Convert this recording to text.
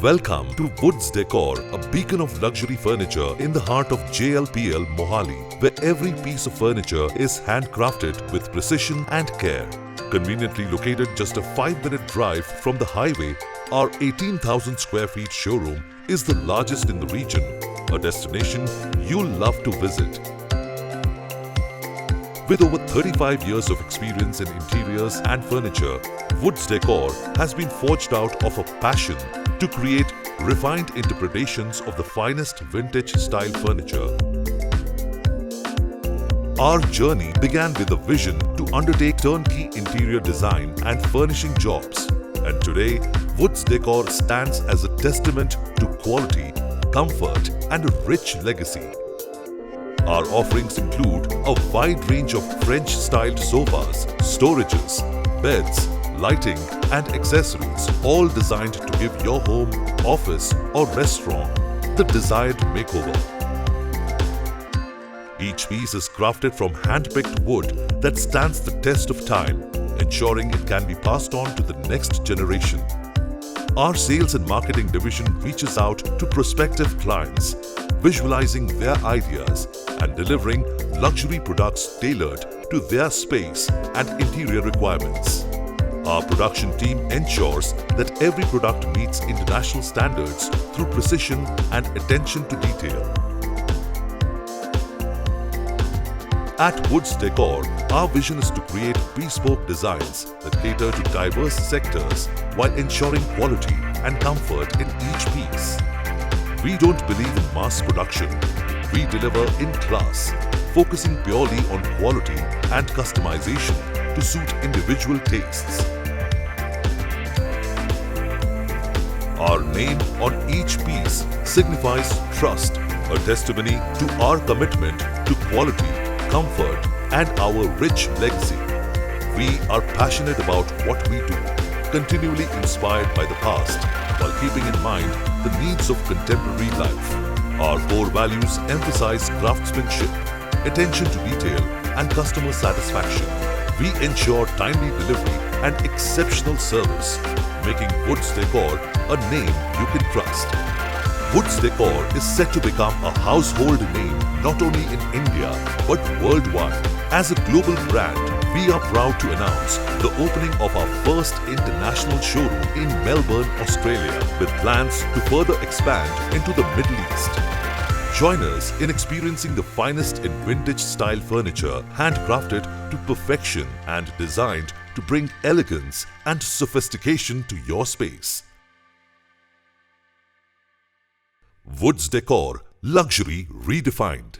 Welcome to Woods Decor, a beacon of luxury furniture in the heart of JLPL Mohali, where every piece of furniture is handcrafted with precision and care. Conveniently located just a 5-minute drive from the highway, our 18,000 square feet showroom is the largest in the region, a destination you'll love to visit. With over 35 years of experience in interiors and furniture, Woods Decor has been forged out of a passion to create refined interpretations of the finest vintage style furniture. Our journey began with a vision to undertake turnkey interior design and furnishing jobs, and today Woods Decor stands as a testament to quality, comfort and a rich legacy. Our offerings include a wide range of French-styled sofas, storages, beds, lighting and accessories, all designed to give your home, office or restaurant the desired makeover. Each piece is crafted from hand-picked wood that stands the test of time, ensuring it can be passed on to the next generation. Our sales and marketing division reaches out to prospective clients, visualizing their ideas and delivering luxury products tailored to their space and interior requirements. Our production team ensures that every product meets international standards through precision and attention to detail. At Woods Decor, our vision is to create bespoke designs that cater to diverse sectors while ensuring quality and comfort in each piece. We don't believe in mass production. We deliver in class, focusing purely on quality and customization to suit individual tastes. Our name on each piece signifies trust, a testimony to our commitment to quality, comfort and our rich legacy. We are passionate about what we do, continually inspired by the past while keeping in mind the needs of contemporary life. Our core values emphasize craftsmanship, attention to detail and customer satisfaction. We ensure timely delivery and exceptional service, making Woods Decor a name you can trust. Woods Decor is set to become a household name not only in India but worldwide. As a global brand, we are proud to announce the opening of our first international showroom in Melbourne, Australia, with plans to further expand into the Middle East. Join us in experiencing the finest in vintage style furniture, handcrafted to perfection and designed to bring elegance and sophistication to your space. Woods Decor, luxury redefined.